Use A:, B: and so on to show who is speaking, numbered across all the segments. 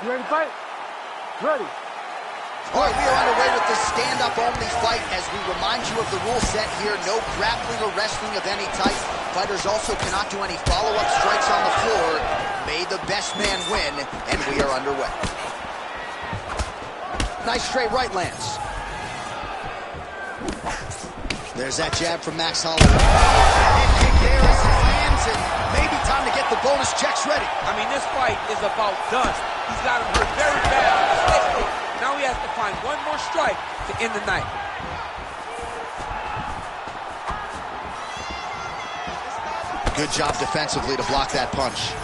A: You ready to fight? Ready.
B: All right, we are underway with the stand-up-only fight as we remind you of the rule set here. No grappling or wrestling of any type. Fighters also cannot do any follow-up strikes on the floor. May the best man win, and we are underway. Nice straight right lands. There's that jab from Max Holloway. Head kick there as he lands, and maybe time to get the bonus checks ready.
C: I mean, this fight is about dust. He's got him hurt very bad. Now he has to find one more strike to end the night.
B: Good job defensively to block that punch.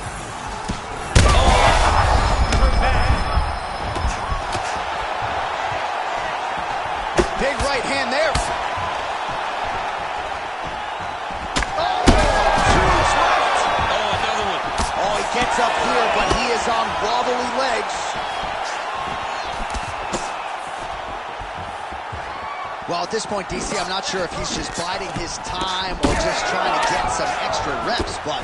B: Big right hand there.
C: Another one.
B: Oh, he gets up here, but he is on wobbly legs. Well, at this point, DC, I'm not sure if he's just biding his time or just trying to get some extra reps, but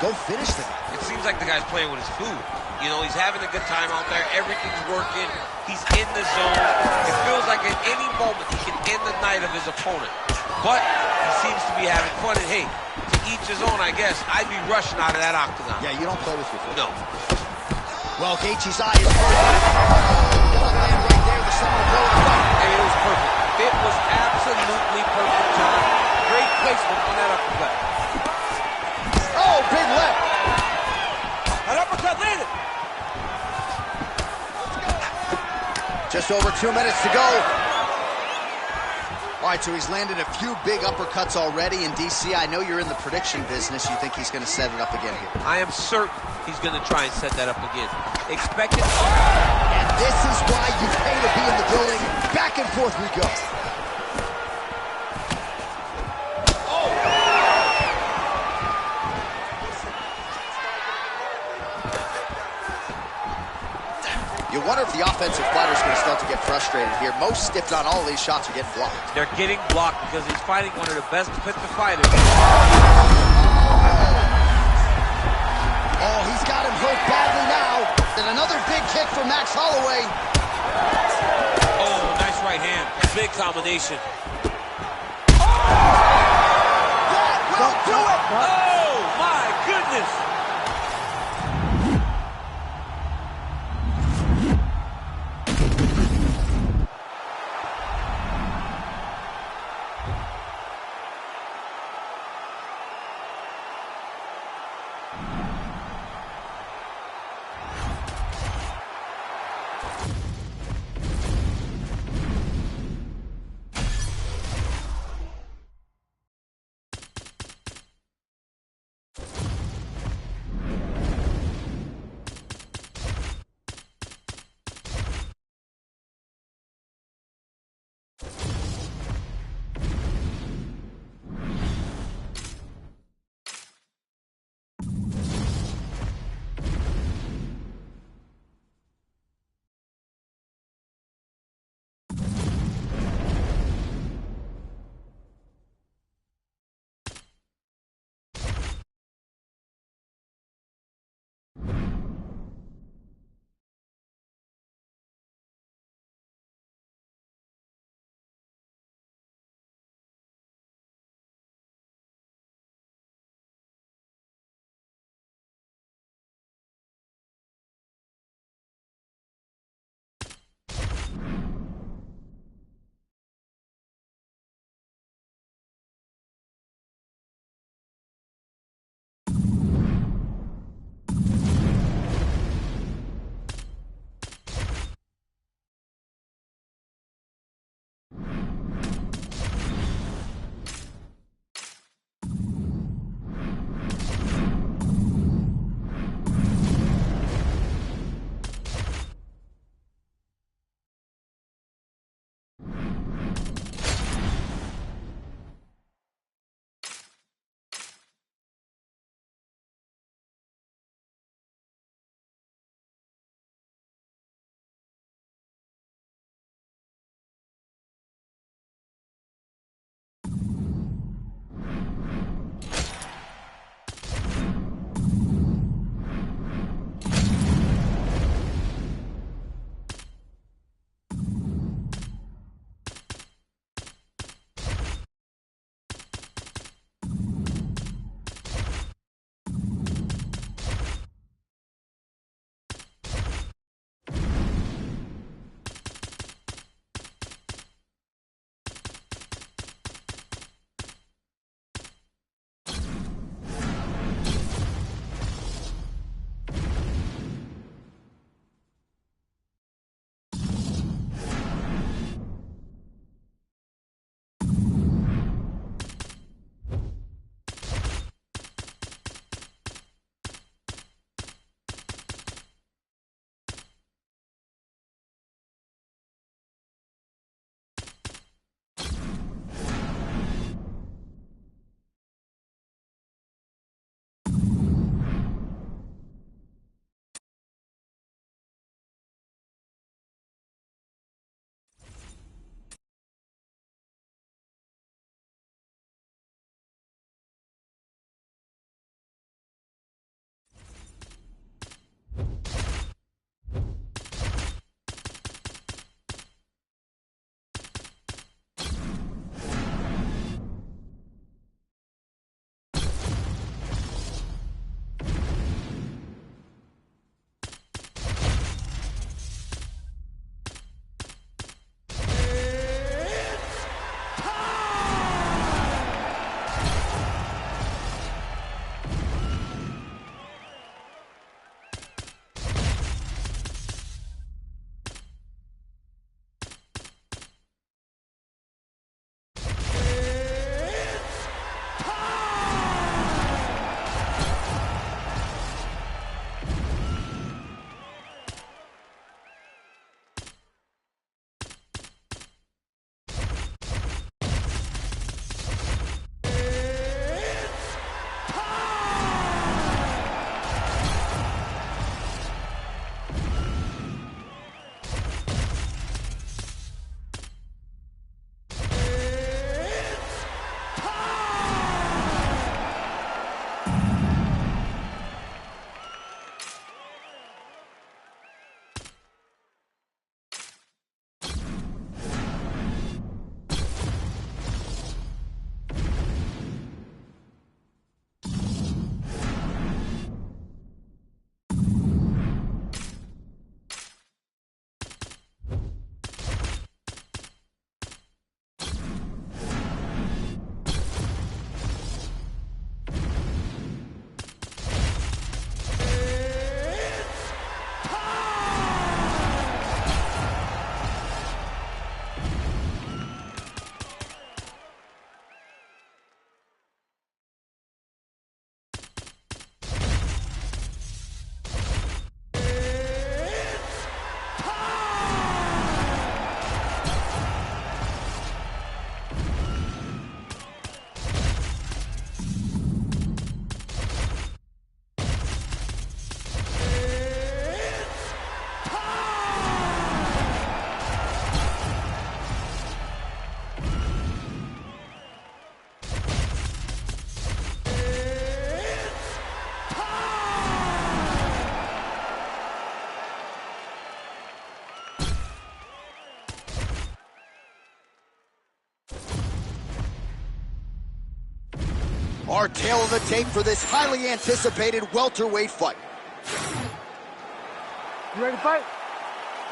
B: go finish the guy.
C: It seems like the guy's playing with his food. You know, he's having a good time out there. Everything's working. He's in the zone. It feels like at any moment he can end the night of his opponent. But he seems to be having fun, and hey, to each his own, I guess. I'd be rushing out of that octagon.
B: Yeah, you don't play with your food.
C: No.
B: Well, Gaethje's eye is land right there, the summer blow of the fight.
C: And it was perfect. It was absolutely perfect time. Great placement on that uppercut.
B: Oh, big left.
C: That uppercut landed.
B: Just over 2 minutes to go. All right, so he's landed a few big uppercuts already. In DC, I know you're in the prediction business. You think he's going to set it up again here?
C: I am certain he's going to try and set that up again. Expect it.
B: And this is why you pay to be in the building. Back and forth we go. You wonder if the offensive fighter's going to start to get frustrated here. Most, if not all, of these shots are getting blocked.
C: They're getting blocked because he's fighting one of the best defensive fighters.
B: Oh, he's got him hurt badly now. And another big kick from Max Holloway.
C: Oh, nice right hand. Big combination.
B: That will do it!
C: Oh, my goodness!
B: Our tail of the tape for this highly anticipated welterweight fight.
A: You ready to fight?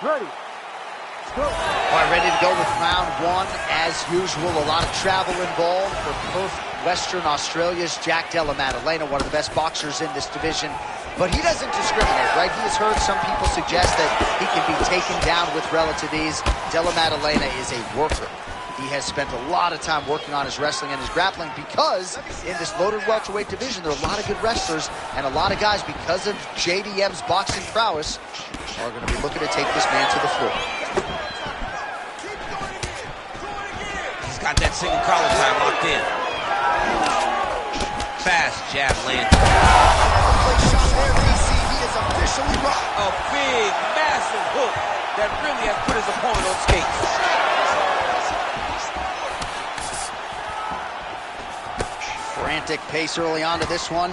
A: Ready. Let's go.
B: All right, ready to go with round one. As usual, a lot of travel involved for Perth, Western Australia's Jack Della Maddalena, one of the best boxers in this division. But he doesn't discriminate, right? He has heard some people suggest that he can be taken down with relative ease. Della Maddalena is a worker. He has spent a lot of time working on his wrestling and his grappling because in this loaded welterweight division, there are a lot of good wrestlers and a lot of guys, because of JDM's boxing prowess, are going to be looking to take this man to the floor.
C: He's got that single collar time locked in. Fast jab land.
B: Shot there, DC. He is officially rocked.
C: A big, massive hook that really has put his opponent on skates.
B: Frantic pace early on to this one.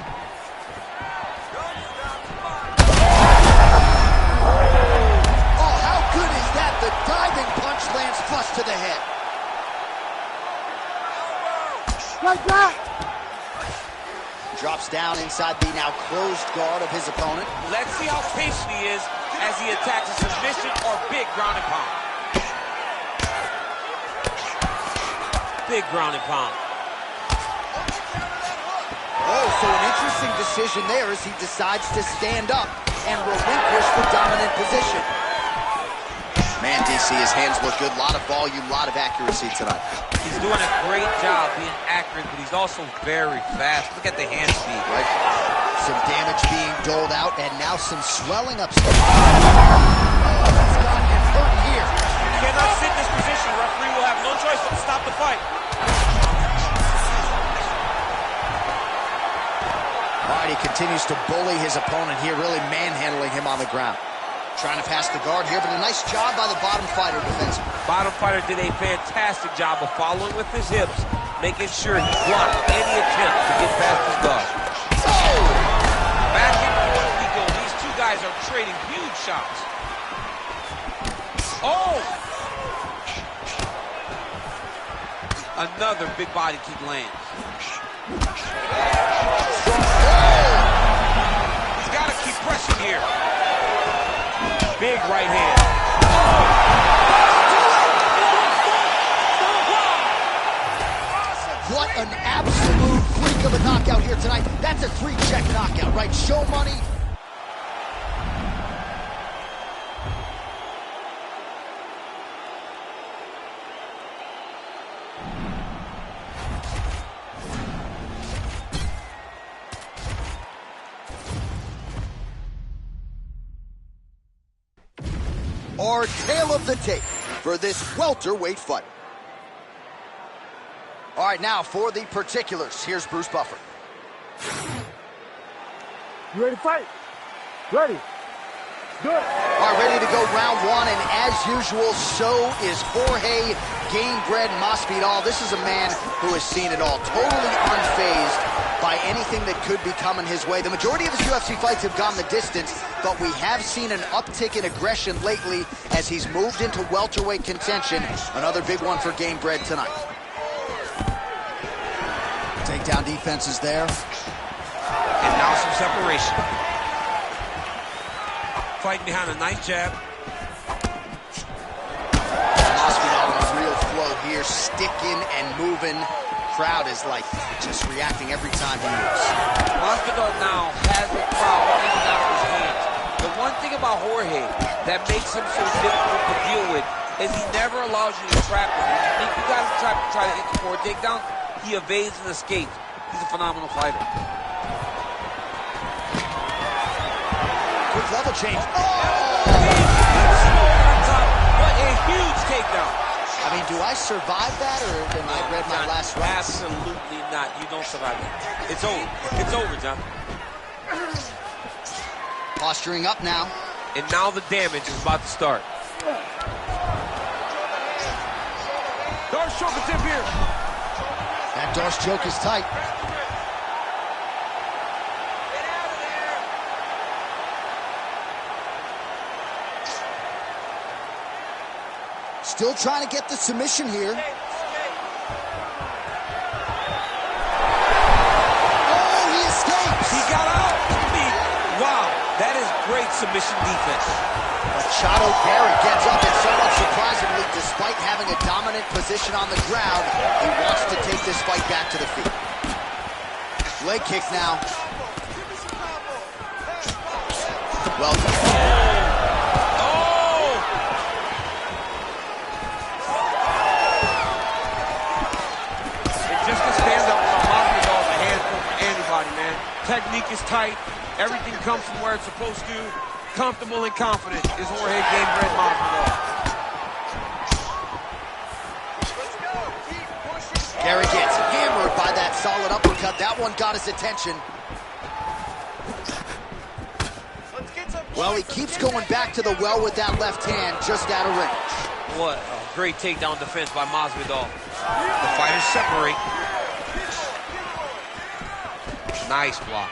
B: Oh, how good is that? The diving punch lands flush to the head.
A: Like that.
B: Drops down inside the now closed guard of his opponent.
C: Let's see how patient he is as he attacks a submission or big ground and pound. Big ground and pound.
B: Oh, so an interesting decision there as he decides to stand up and relinquish the dominant position. Man, DC, his hands look good. A lot of volume, a lot of accuracy tonight.
C: He's doing a great job being accurate, but he's also very fast. Look at the hand speed.
B: Right? Some damage being doled out, and now some swelling upstairs. Oh, he's gotten him hurt here.
C: Cannot sit in this position. Referee will have no choice but to stop the fight.
B: All right, he continues to bully his opponent here, really manhandling him on the ground. Trying to pass the guard here, but a nice job by the bottom fighter defensively.
C: Bottom fighter did a fantastic job of following with his hips, making sure he blocked any attempt to get past his guard.
B: Oh!
C: Back and forth we go. These two guys are trading huge shots. Oh! Another big body kick lands. He's got to keep pressing here. Big right hand.
B: What an absolute freak of a knockout here tonight. That's a 3-check knockout, right? Show money. Our tail of the tape for this welterweight fight. All right, now for the particulars, here's Bruce Buffer.
A: You ready to fight? Ready. Good.
B: All right, ready to go round one, and as usual, so is Jorge Gamebred Masvidal. This is a man who has seen it all, totally unfazed by anything that could be coming his way. The majority of his UFC fights have gone the distance, but we have seen an uptick in aggression lately as he's moved into welterweight contention. Another big one for Gamebred tonight. Takedown defense is there.
C: And now some separation. Fighting behind a nice jab.
B: Masvidal in a real flow here, sticking and moving. Crowd is like just reacting every time he moves.
C: Masvidal now has the crowd in and out of his hands. The one thing about Jorge that makes him so difficult to deal with is he never allows you to trap him. If you think you got him trapped to try to hit the forward takedown, he evades and escapes. He's a phenomenal fighter.
B: Quick level change. Oh!
C: What a huge takedown.
B: I mean, do I survive that, or am I read my last round?
C: Absolutely not. You don't survive it. It's over. It's over, John.
B: Posturing up now.
C: And now the damage is about to start.
A: Darce choke attempt here.
B: That Darce choke is tight. Still trying to get the submission here.
C: submission defense.
B: Machado Barry gets up, and somewhat surprisingly, despite having a dominant position on the ground, he wants to take this fight back to the feet. Leg kick now. Well done.
A: Man. Technique is tight. Everything comes from where it's supposed to. Comfortable and confident is Jorge Game-Bred Masvidal.
B: Gary gets hammered by that solid uppercut. That one got his attention. Well, he keeps going back to the well with that left hand, just out of range.
C: What a great takedown defense by Masvidal. The fighters separate. Nice block.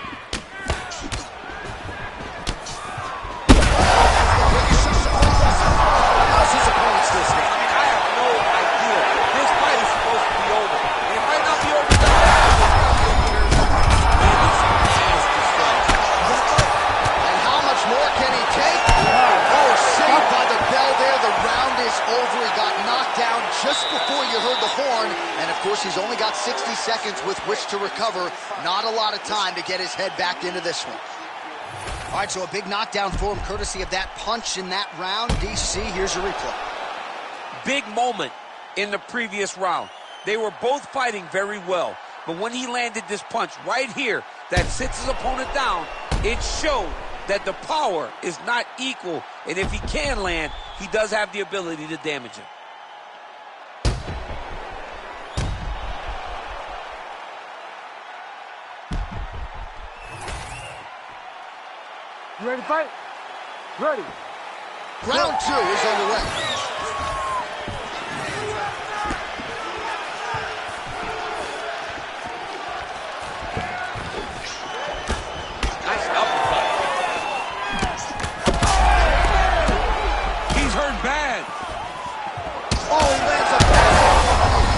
B: How's his opponent's listening?
A: I mean, I have no idea. This fight is supposed to be over. And it might not be over now.
B: And how much more can he take? Oh, saved by the bell there. The round is over. He got knocked down just before you heard the horn. And, of course, he's only got 60 seconds with which to recover. Not a lot of time to get his head back into this one. All right, so a big knockdown for him, courtesy of that punch in that round. DC, here's your replay.
A: Big moment in the previous round. They were both fighting very well. But when he landed this punch right here that sits his opponent down, it showed that the power is not equal. And if he can land, he does have the ability to damage him. You ready to fight? Ready.
B: Round 2 is underway.
A: Nice uppercut. He's hurt bad.
B: Oh, he lands a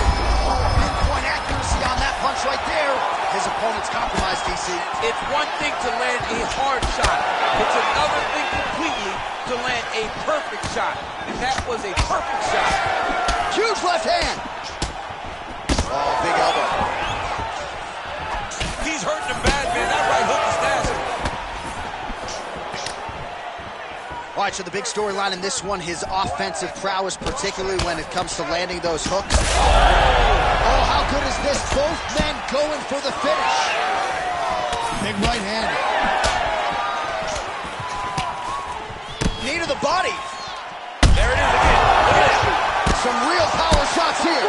B: pinpoint accuracy on that punch right there. His opponent's compromised, DC.
A: It's one thing to land a hard shot. It's another thing completely to land a perfect shot. And that was a perfect shot.
B: Huge left hand. Oh, big elbow.
A: He's hurting him bad, man. That right hook is nasty.
B: All right, so the big storyline in this one, his offensive prowess, particularly when it comes to landing those hooks. Oh, how good is this? Both men going for the finish. Big right hand. Knee to the body.
A: There it is again. Look at it.
B: Some real power shots here.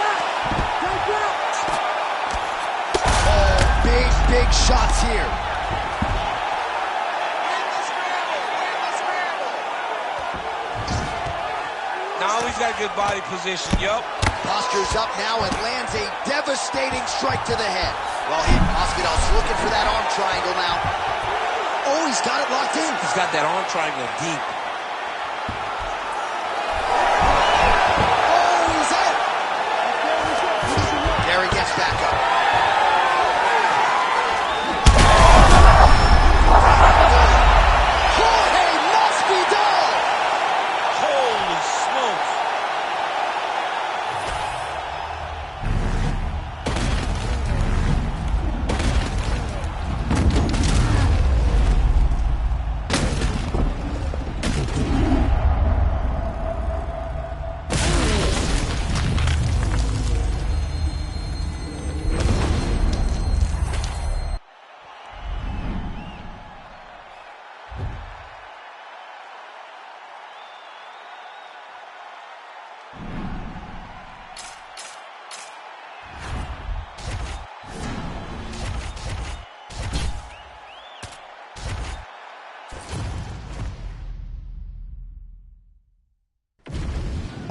B: Oh, big shots here.
C: Now he's got good body position, yup.
B: Postures up now and lands a devastating strike to the head. Well, Masvidal's looking for that arm triangle now. Oh, he's got it locked in.
C: He's got that arm triangle deep.
B: Oh, he's out. Gary gets back up. Jorge Masvidal.
C: Holy smokes.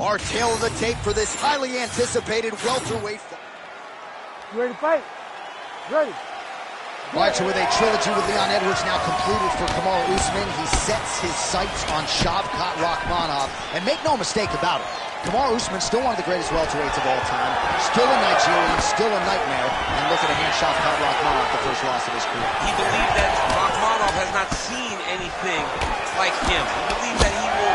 B: Our tail of the tape for this highly anticipated welterweight fight.
A: You ready to fight? Ready.
B: All right, so with a trilogy with Leon Edwards now completed for Kamaru Usman, he sets his sights on Shavkat Rakhmonov. And make no mistake about it, Kamaru Usman still one of the greatest welterweights of all time, still a Nigerian, still a nightmare, and look at a hand Shavkat Rakhmonov, the first loss of his career.
C: He believed that Rakhmonov has not seen anything like him. I believe that he will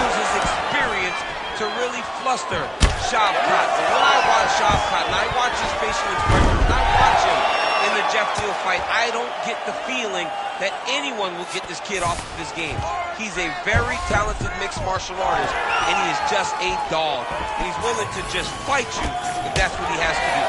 C: use his experience to really fluster Shavkat. But when I watch Shavkat, and I watch his facial expressions, and I watch him in the Jeff Neal fight, I don't get the feeling that anyone will get this kid off of his game. He's a very talented mixed martial artist, and he is just a dog. And he's willing to just fight you if that's what he has to do.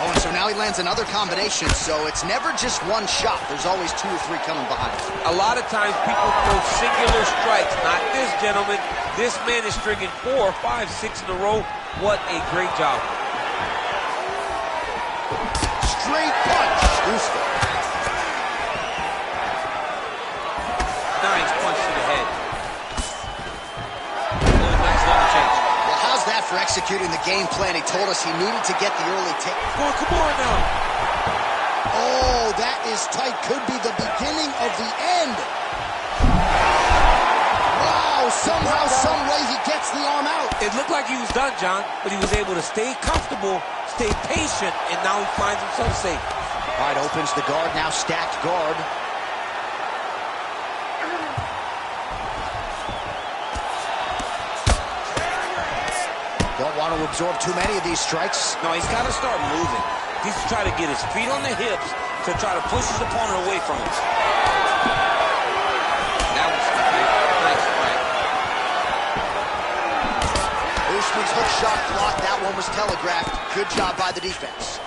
B: Oh, and so now he lands another combination, so it's never just one shot. There's always 2 or 3 coming behind it.
C: A lot of times people throw singular strikes. Not this gentleman. This man is stringing 4, 5, 6 in a row. What a great job.
B: Straight punch. Useful.
C: Nice punch to the head. Oh, nice level change.
B: Well, how's that for executing the game plan? He told us he needed to get the early take.
C: Oh, come on now.
B: Oh, that is tight. Could be the beginning of the end. Wow, somehow, some way he gets the arm out.
A: It looked like he was done, John, but he was able to stay comfortable, stay patient, and now he finds himself safe.
B: All right, opens the guard, now stacked guard. Don't want to absorb too many of these strikes.
A: No, he's got to start moving. He's trying to get his feet on the hips to try to push his opponent away from him.
C: That was a nice strike.
B: Usman's hook shot blocked. That one was telegraphed. Good job by the defense.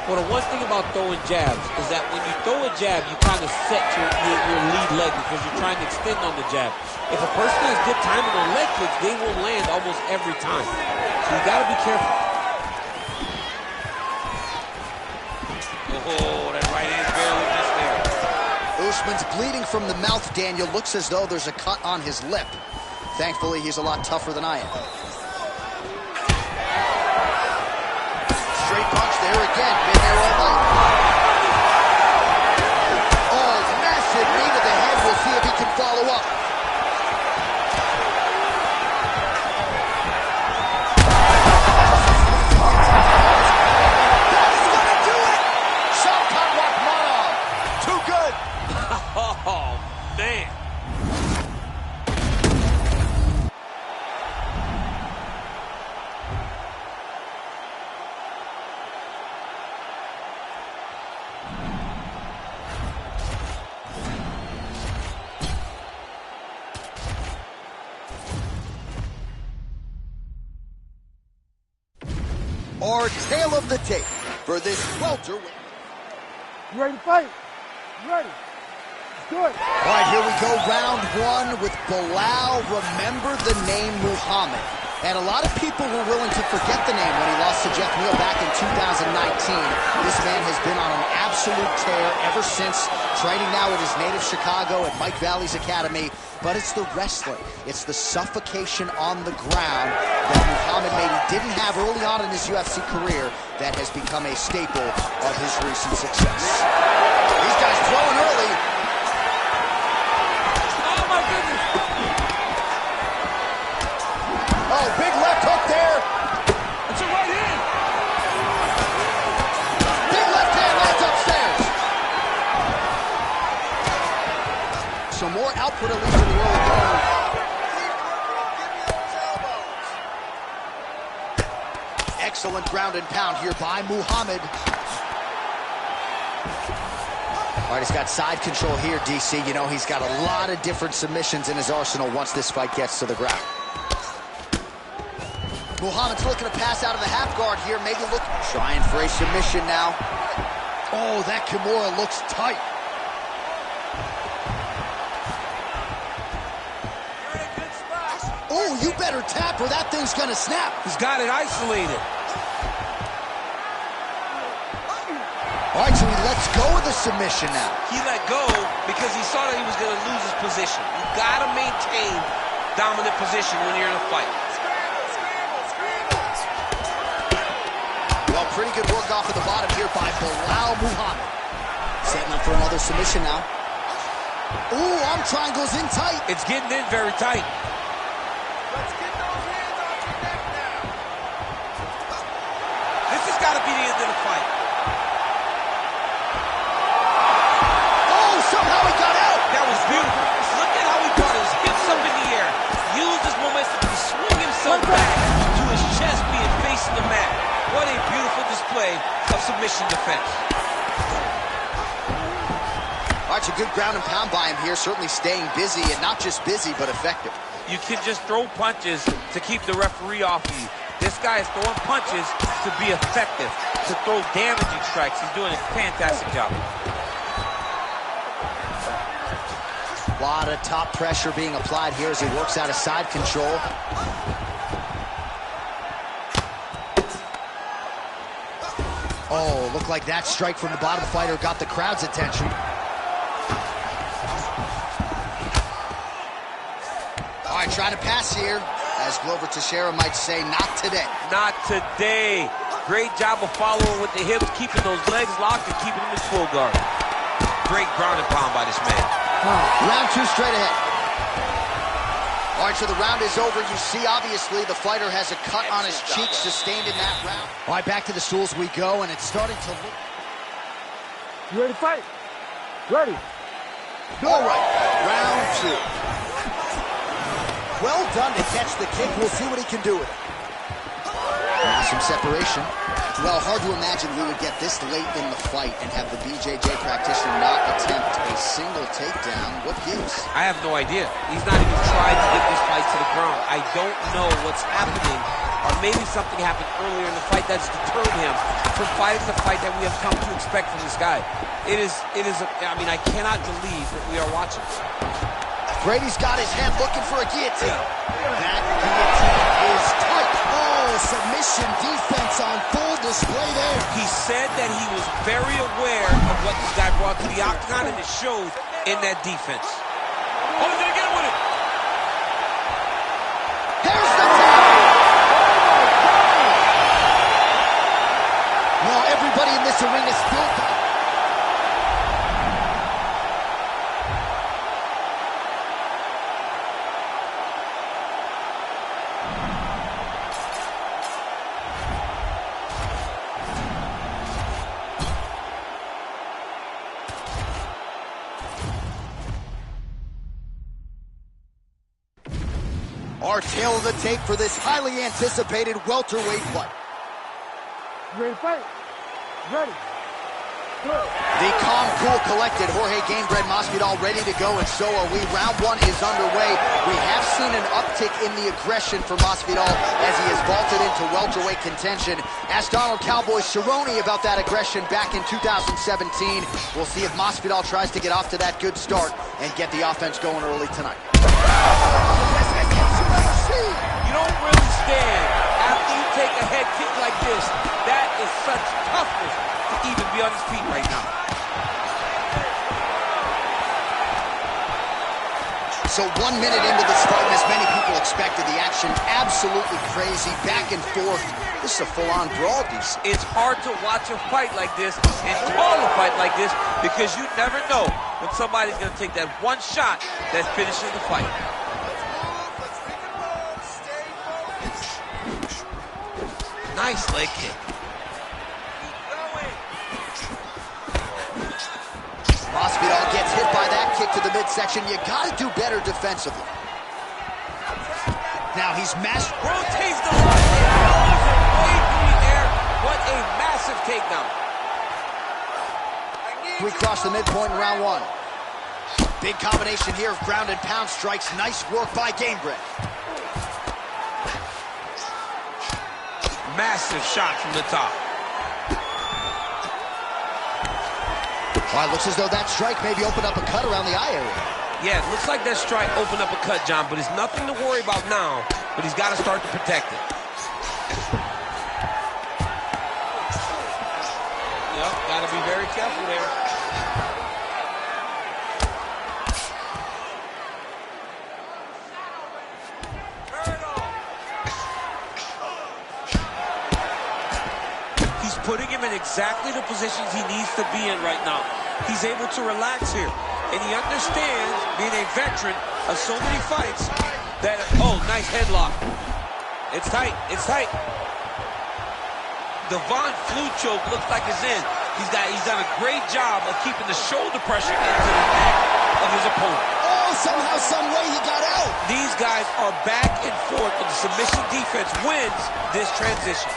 A: Well, the one thing about throwing jabs is that when you throw a jab, you kind of set your lead leg because you're trying to extend on the jab. If a person has good timing on leg kicks, they will land almost every time. So you got to be careful.
C: Oh, that right hand barely missed there.
B: Usman's bleeding from the mouth, Daniel. Looks as though there's a cut on his lip. Thankfully, he's a lot tougher than I am. Straight punch there again. Been there all night. Oh, massive knee to the head. We'll see if he can follow up. That's gonna do it! Shavkat Rakhmonov. Too good.
A: Oh, man.
B: Our tale of the tape for this welterweight.
D: You ready to fight? You ready? Let's do it.
B: All right, here we go, round 1 with Lwl. Remember the name Muhammad. And a lot of people were willing to forget the name when he lost to Jeff Neal back in 2019. This man has been on an absolute tear ever since, training now at his native Chicago at Mike Valley's Academy. But it's the wrestling. It's the suffocation on the ground that Muhammad maybe didn't have early on in his UFC career that has become a staple of his recent success. These guys throwing early.
A: Oh, my goodness.
B: Oh, big left hook there.
A: It's a right hand.
B: Big left hand lands upstairs. So more output, at least in the early going. Excellent ground and pound here by Muhammad. All right, he's got side control here, DC. You know, he's got a lot of different submissions in his arsenal once this fight gets to the ground. Muhammad's looking to pass out of the half guard here. Maybe trying for a submission now. Oh, that Kimura looks tight. Oh, you better tap or that thing's gonna snap.
A: He's got it isolated.
B: All right, so he lets go of the submission now.
C: He let go because he saw that he was going to lose his position. You got to maintain dominant position when you're in a fight.
B: Well, pretty good work off of the bottom here by Lwl Muhammad. Setting up for another submission now. Ooh, arm triangles in tight.
A: It's getting in very tight.
D: Let's get those hands on your neck now.
C: This has got to be the end of the fight.
B: Oh, somehow he got out.
C: submission defense.
B: All right, a good ground and pound by him here, certainly staying busy, and not just busy, but effective.
A: You can just throw punches to keep the referee off of you. This guy is throwing punches to be effective, to throw damaging strikes. He's doing a fantastic job.
B: A lot of top pressure being applied here as he works out of side control. Oh, looked like that strike from the bottom fighter got the crowd's attention. All right, trying to pass here. As Glover Teixeira might say, not today.
A: Not today. Great job of following with the hips, keeping those legs locked and keeping them in full guard.
C: Great ground and pound by this man.
B: Round two straight ahead. All right, so the round is over. You see, obviously, the fighter has a cut on his cheek sustained in that round. All right, back to the stools we go, and it's starting to look...
D: You ready to fight? Ready.
B: All right, round two. Well done to catch the kick. We'll see what he can do with it. Some separation. Well, hard to imagine we would get this late in the fight and have the BJJ practitioner not attempt a single takedown. What gives?
A: I have no idea. He's not even tried to get this fight to the ground. I don't know what's happening, or maybe something happened earlier in the fight that's deterred him from fighting the fight that we have come to expect from this guy. I mean, I cannot believe that we are watching.
B: Brady's got his head looking for a guillotine. That guillotine is tight. Oh, submission defense on full display there.
A: He said that he was very aware of what this guy brought to the octagon, and it showed in that defense. Oh, he's gonna get him with it.
B: There's the tap. Well, everybody in this arena still... Our tail of the tape for this highly anticipated welterweight fight.
D: You ready to fight? Ready. Good.
B: The calm, cool, collected Jorge Gamebred Masvidal ready to go, and so are we. Round one is underway. We have seen an uptick in the aggression for Masvidal as he has vaulted into welterweight contention. Asked Donald Cowboy Cerrone about that aggression back in 2017. We'll see if Masvidal tries to get off to that good start and get the offense going early tonight.
A: You don't really stand after you take a head kick like this. That is such toughness to even be on his feet right now.
B: So 1 minute into this fight, and as many people expected, the action absolutely crazy, back and forth. This is a full-on brawl, DC.
A: It's hard to watch a fight like this and call a fight like this because you never know when somebody's going to take that one shot that finishes the fight.
C: Nice leg kick.
B: Masvidal gets hit by that kick to the midsection. You got to do better defensively. Now he's
A: rotates the line and throws it way through the air. What a massive takedown.
B: We cross the midpoint in round one. Big combination here of ground and pound strikes. Nice work by Gamebred.
C: Massive shot from the top.
B: All right, looks as though that strike maybe opened up a cut around the eye area.
C: Yeah, it looks like that strike opened up a cut, John, but it's nothing to worry about now, but he's got to start to protect it.
A: Yep, got to be very careful there. Putting him in exactly the positions he needs to be in right now. He's able to relax here. And he understands, being a veteran of so many fights, that, oh, nice headlock. It's tight, it's tight. The Von Flue choke looks like it's in. He's done a great job of keeping the shoulder pressure into the neck of his opponent.
B: Oh, somehow, some way he got out.
A: These guys are back and forth, but the submission defense wins this transition.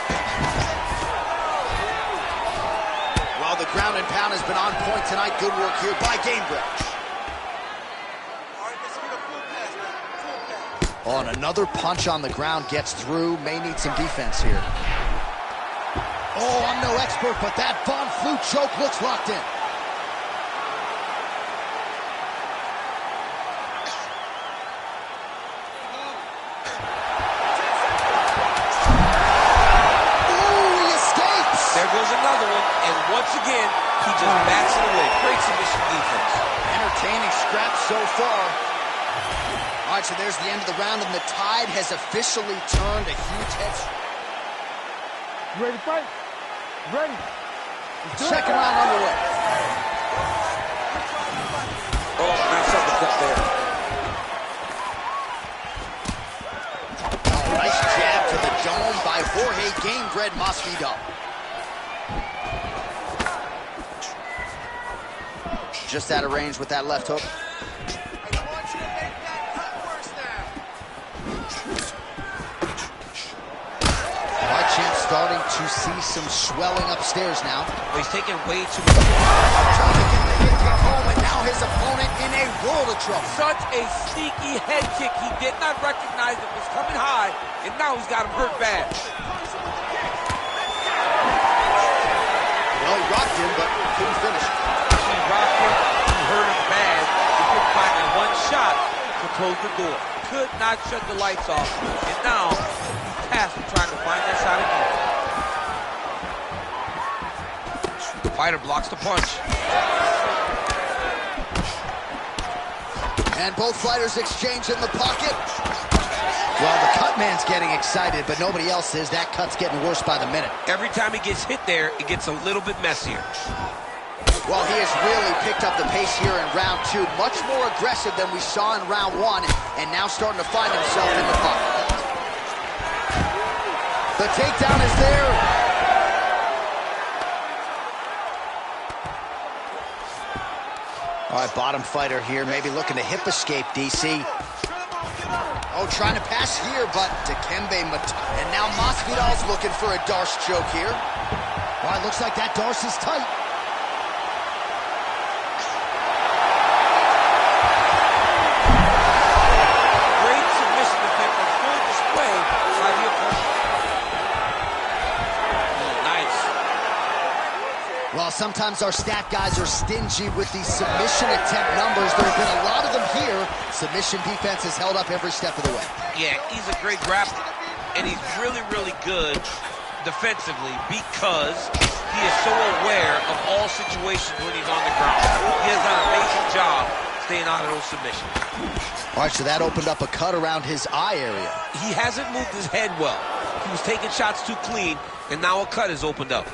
B: ground and pound has been on point tonight. Good work here by Gg. Oh, and another punch on the ground gets through. May need some defense here. Oh, I'm no expert, but that Von Flue choke looks locked in.
C: There goes another one, and once again, he just backs it away. Great submission defense.
B: Entertaining scrap so far. All right, so there's the end of the round, and the tide has officially turned. A huge head.
D: You ready to fight? Ready.
B: Second round underway.
A: Oh, nice uppercut there.
B: Oh, nice jab to the dome by Jorge Gamebred Masvidal. Just out of range with that left hook. Fight champ starting to see some swelling upstairs now.
C: But he's taking way too much.
B: Trying to get the head kick home, and now his opponent in a world of trouble.
A: Such a sneaky head kick. He did not recognize it was coming high, and now he's got him hurt bad.
B: Well, he rocked him, but couldn't finish it.
A: He rocked him, he hurt him bad. He couldn't find that one shot to close the door. Could not shut the lights off, and now he's tasked with trying to find that shot again.
C: The fighter blocks the punch.
B: And both fighters exchange in the pocket. Well, the cut man's getting excited, but nobody else is. That cut's getting worse by the minute.
C: Every time he gets hit there, it gets a little bit messier.
B: Well, he has really picked up the pace here in round two. Much more aggressive than we saw in round one, and now starting to find himself in the pocket. The takedown is there. All right, bottom fighter here, maybe looking to hip escape, DC. Oh, trying to pass here, but Dikembe and now Masvidal's looking for a Darce choke here. All right, looks like that Darce is tight.
A: Great submission defense on full display by the opponent. Oh, nice.
B: Well, sometimes our stat guys are stingy with these submission attempt numbers. There have been a lot of them here. Submission defense has held up every step of the way.
C: Yeah, he's a great grappler, and he's really, really good defensively because he is so aware of all situations when he's on the ground. He has done an amazing job staying out of those submissions.
B: All right, so that opened up a cut around his eye area.
C: He hasn't moved his head well. He was taking shots too clean, and now a cut has opened up.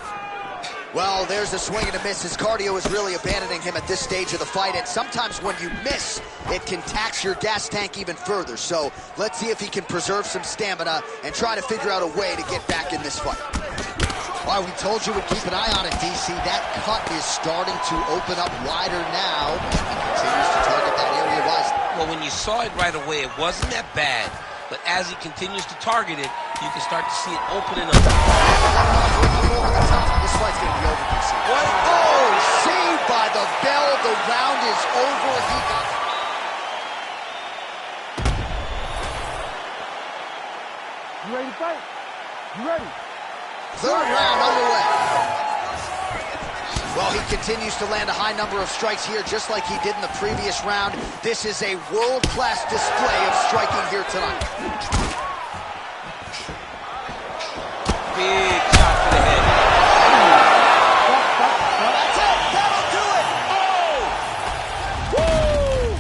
B: Well, there's a swing and a miss. His cardio is really abandoning him at this stage of the fight, and sometimes when you miss, it can tax your gas tank even further. So let's see if he can preserve some stamina and try to figure out a way to get back in this fight. All right, we told you we'd keep an eye on it, DC. That cut is starting to open up wider now. He continues to target that area wisely.
C: Well, when you saw it right away, it wasn't that bad. But as he continues to target it, you can start to see it opening up.
B: This fight's going to be over, DC.
A: What?
B: Oh, saved by the bell. The round is over. He got it.
D: You ready to fight? You ready?
B: Third round underway. Well, he continues to land a high number of strikes here, just like he did in the previous round. This is a world-class display of striking here tonight.
C: Big shot to the head.
B: That's it. That'll do it. Oh! Woo!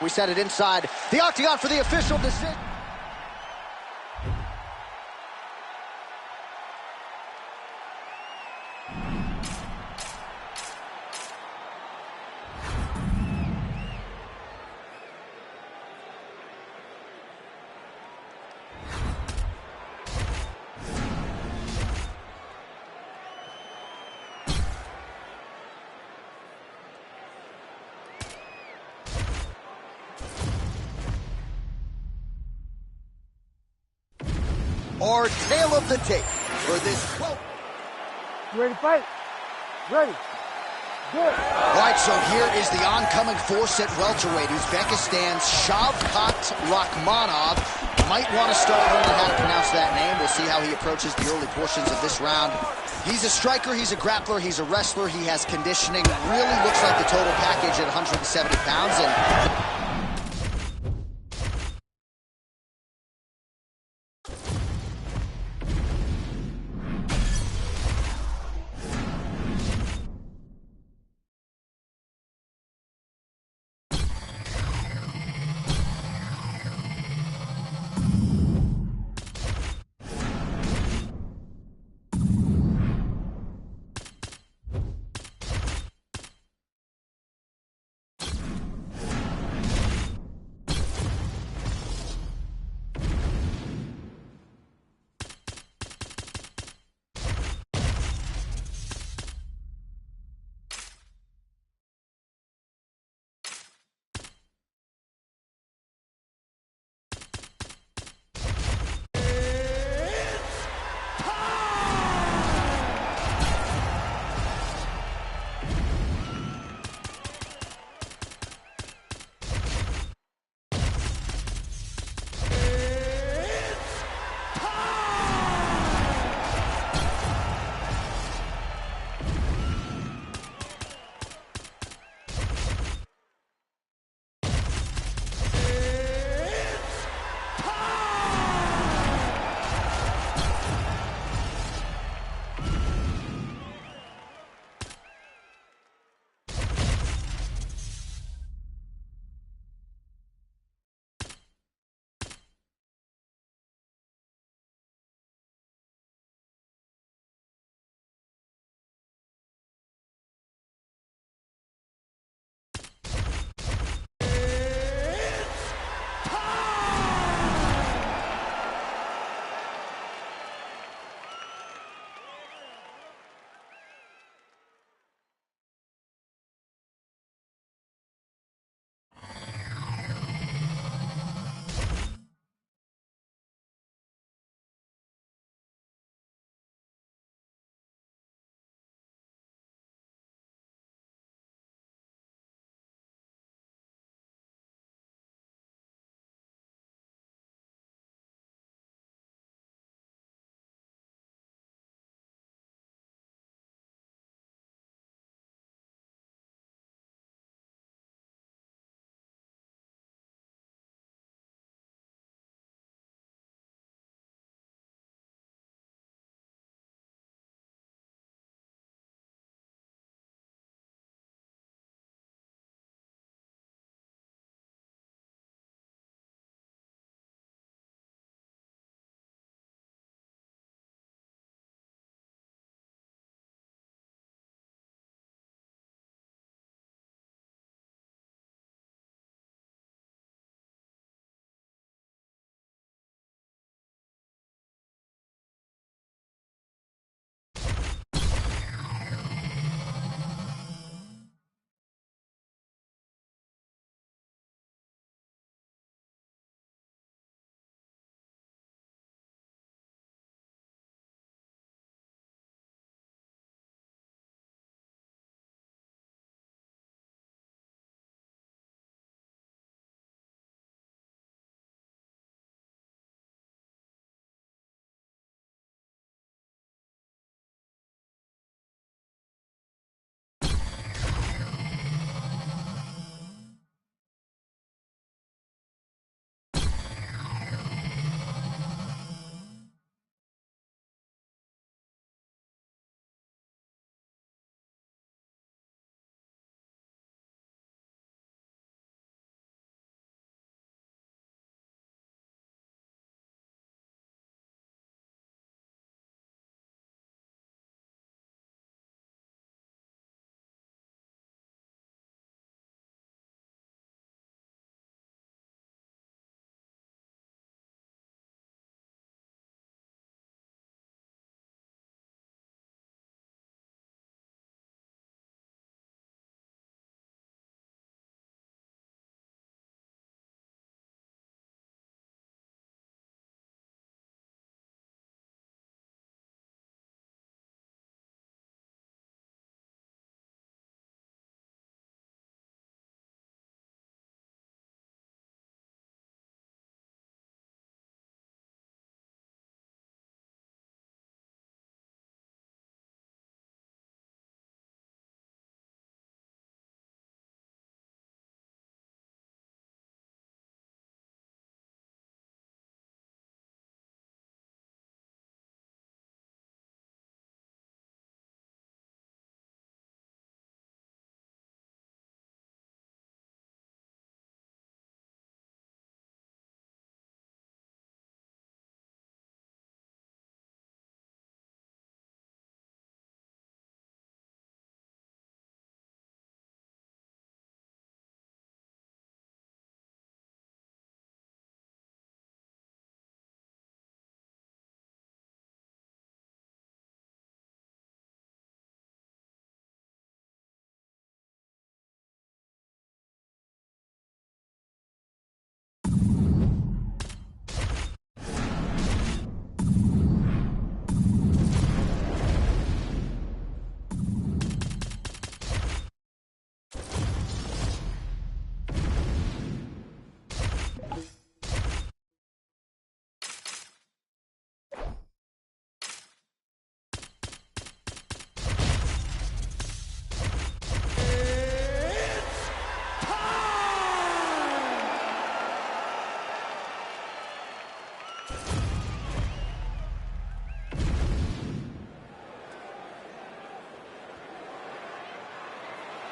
B: We set it inside the octagon for the official decision. our tale of the tape for this.
D: You ready to fight? Ready. Good.
B: All right, so here is the oncoming force at welterweight, Uzbekistan's Shavkat Rakhmonov. Might want to start learning how to pronounce that name. We'll see how he approaches the early portions of this round. He's a striker, he's a grappler, he's a wrestler, he has conditioning. Really looks like the total package at 170 pounds. And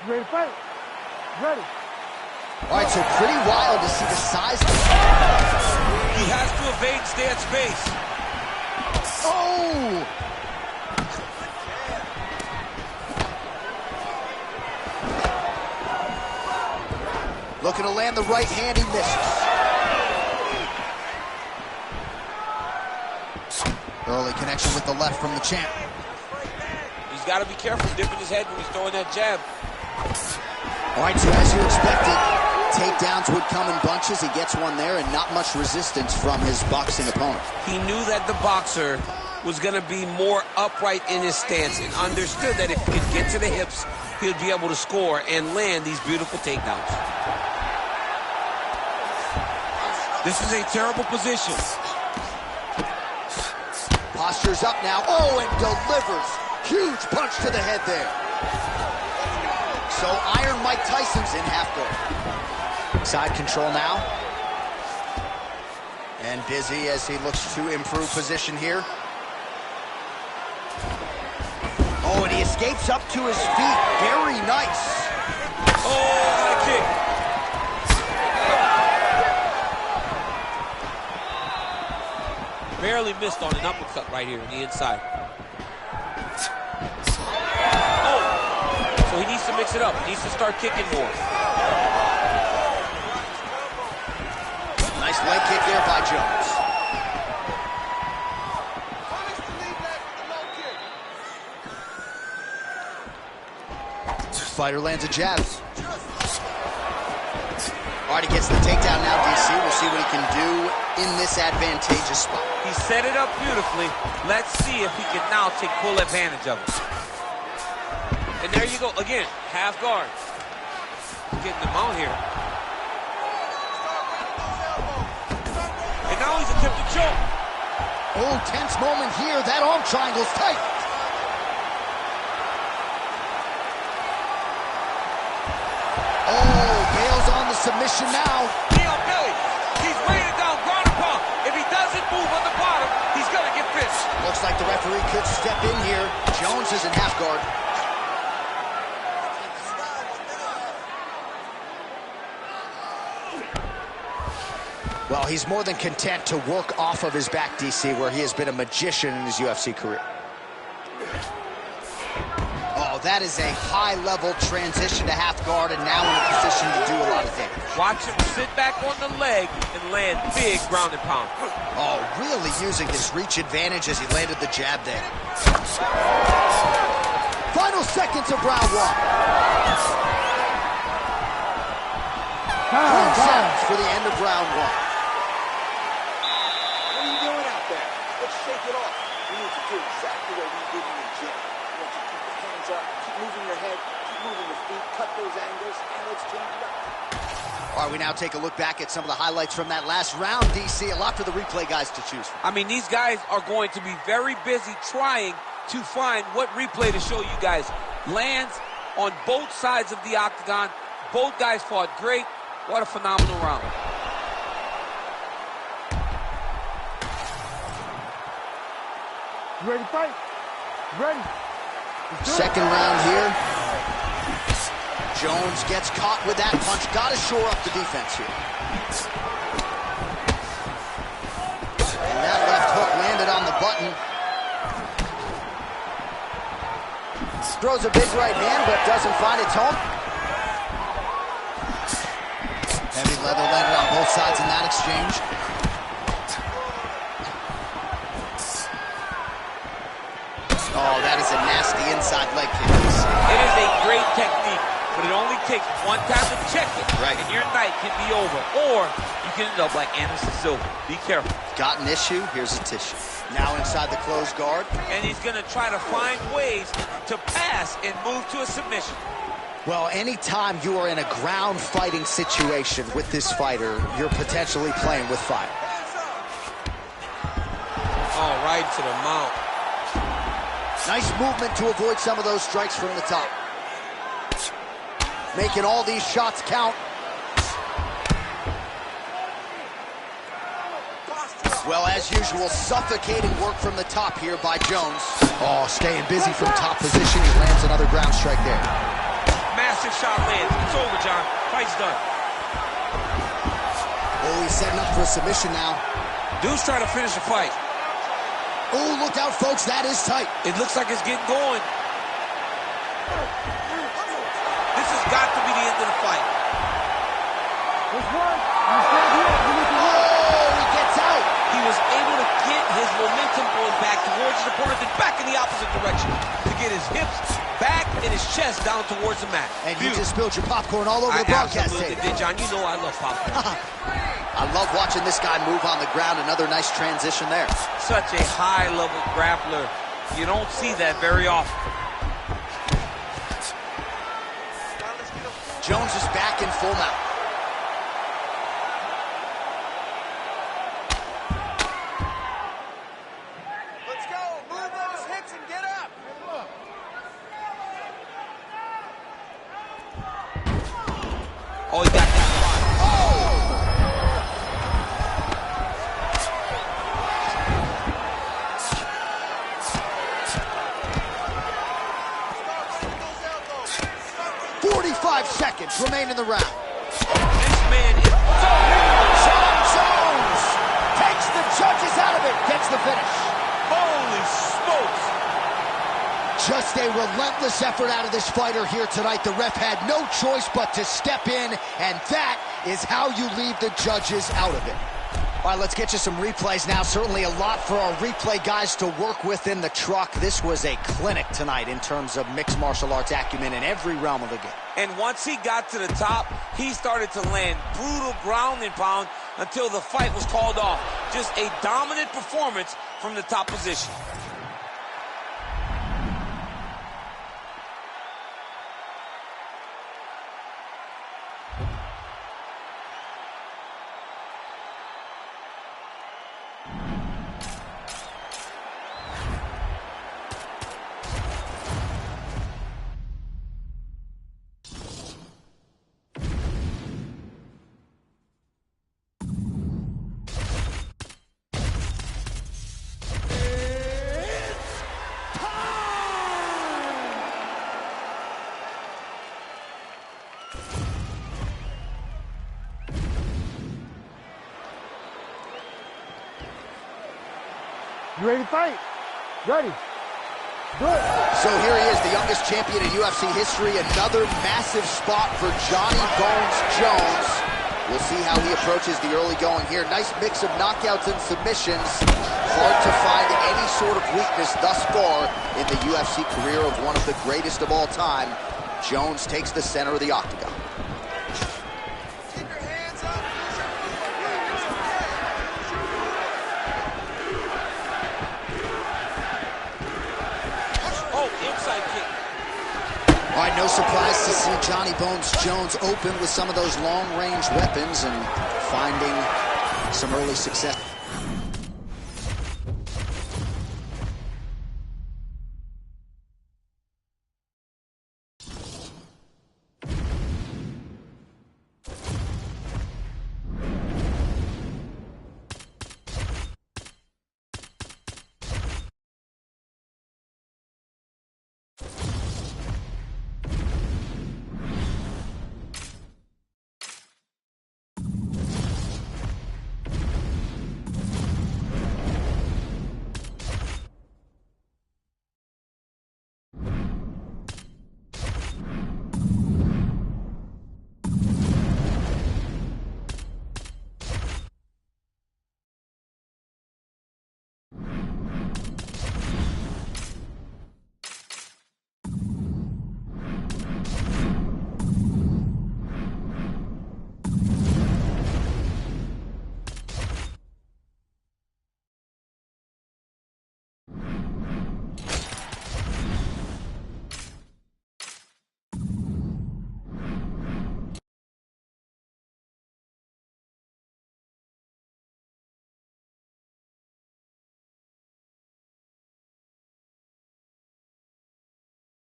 D: You ready to fight? Ready.
B: All right, so pretty wild to see the size.
A: He has to evade and stay at space.
B: Oh! Looking to land the right hand, he misses. Early connection with the left from the champ.
A: He's got to be careful dipping his head when he's throwing that jab.
B: All right, so as you expected, takedowns would come in bunches. He gets one there, and not much resistance from his boxing opponent.
A: He knew that the boxer was going to be more upright in his stance and understood that if he could get to the hips, he'd be able to score and land these beautiful takedowns. This is a terrible position.
B: Posture's up now. Oh, and delivers. Huge punch to the head there. So Iron Mike Tyson's in half guard. Side control now. And busy as he looks to improve position here. Oh, and he escapes up to his feet. Very nice.
A: Oh, what a kick. Barely missed on an uppercut right here on the inside. Oh, so he needs to mix it up. He needs to start kicking more.
B: Nice leg kick there by Jones. Fighter lands a jab. All right, he gets the takedown now, DC. We'll see what he can do in this advantageous spot.
A: He set it up beautifully. Let's see if he can now take full advantage of it. And there you go. Again, half guard. Getting them out here. And now he's attempting to choke.
B: Oh, tense moment here. That arm triangle's tight. Oh, bails on the submission now.
A: Knee on belly. He's weighing it down, ground and pound. If he doesn't move on the bottom, he's going to get finished.
B: Looks like the referee could step in here. Jones is in half guard. Well, he's more than content to work off of his back, DC, where he has been a magician in his UFC career. Oh, that is a high-level transition to half guard, and now in a position to do a lot of damage.
A: Watch him sit back on the leg and land big ground and pound.
B: Oh, really using his reach advantage as he landed the jab there. Final seconds of round one. 10 seconds for the end of round one.
E: What are you doing out there? Let's shake it off. You need to do exactly what we did in the gym. You want to keep your hands up, keep moving your head, keep moving your feet, cut those angles, and let's change it up.
B: All right, we now take a look back at some of the highlights from that last round, DC. A lot for the replay guys to choose from.
A: I mean, these guys are going to be very busy trying to find what replay to show you guys. Lands on both sides of the octagon. Both guys fought great. What a phenomenal round.
D: You ready to fight? Ready.
B: Second round here. Jones gets caught with that punch. Got to shore up the defense here. And that left hook landed on the button. Throws a big right hand, but doesn't find its home. Heavy leather landed on both sides in that exchange. Oh, that is a nasty inside leg kick.
A: It is a great technique, but it only takes one time to check it,
B: Right.
A: and your night can be over. Or you can end up like Anderson Silva. Be careful.
B: Got an issue, here's a tissue. Now inside the closed guard.
A: And he's going to try to find ways to pass and move to a submission.
B: Well, anytime you are in a ground fighting situation with this fighter, you're potentially playing with fire.
A: Oh, right to the mount.
B: Nice movement to avoid some of those strikes from the top. Making all these shots count. Well, as usual, suffocating work from the top here by Jones. Oh, staying busy from top position. He lands another ground strike there.
A: Massive
C: aggressive shot lands. It's over, John. Fight's done.
B: Oh, he's setting up for a submission now.
A: Dude's trying to finish the fight.
B: Oh, look out, folks. That is tight.
A: It looks like it's getting going.
C: This has got to be the end of the fight.
D: There's one. You stand here. You need to work.
B: Oh, he gets out.
C: He was able to get his momentum going back towards his opponent, then back in the opposite direction to get his hips back and his chest down towards the mat.
B: And you just spilled your popcorn all over the broadcast
C: absolutely
B: tape.
C: did, John. You know I love popcorn.
B: I love watching this guy move on the ground. Another nice transition there.
C: Such a high-level grappler. You don't see that very often.
B: Jones is back in full mount.
E: Let's go. Move those hips and get up.
C: Oh, he got that spot.
B: Oh! 45 seconds remain in the round.
C: This man is...
B: John Jones takes the judges out of it, gets the finish.
C: Holy smokes.
B: Just a relentless effort out of this fighter here tonight. The ref had no choice but to step in, and that is how you leave the judges out of it. All right, let's get you some replays now. Certainly a lot for our replay guys to work with in the truck. This was a clinic tonight in terms of mixed martial arts acumen in every realm of the game.
A: And once he got to the top, he started to land brutal ground and pound until the fight was called off. Just a dominant performance from the top position.
D: You ready to fight? Ready. Good.
B: So here he is, the youngest champion in UFC history. Another massive spot for Johnny Bones Jones. We'll see how he approaches the early going here. Nice mix of knockouts and submissions. Hard to find any sort of weakness thus far in the UFC career of one of the greatest of all time. Jones takes the center of the octagon.
E: Keep your hands up.
C: Oh, inside kick.
B: All right, no surprise to see Johnny Bones Jones open with some of those long-range weapons and finding some early success.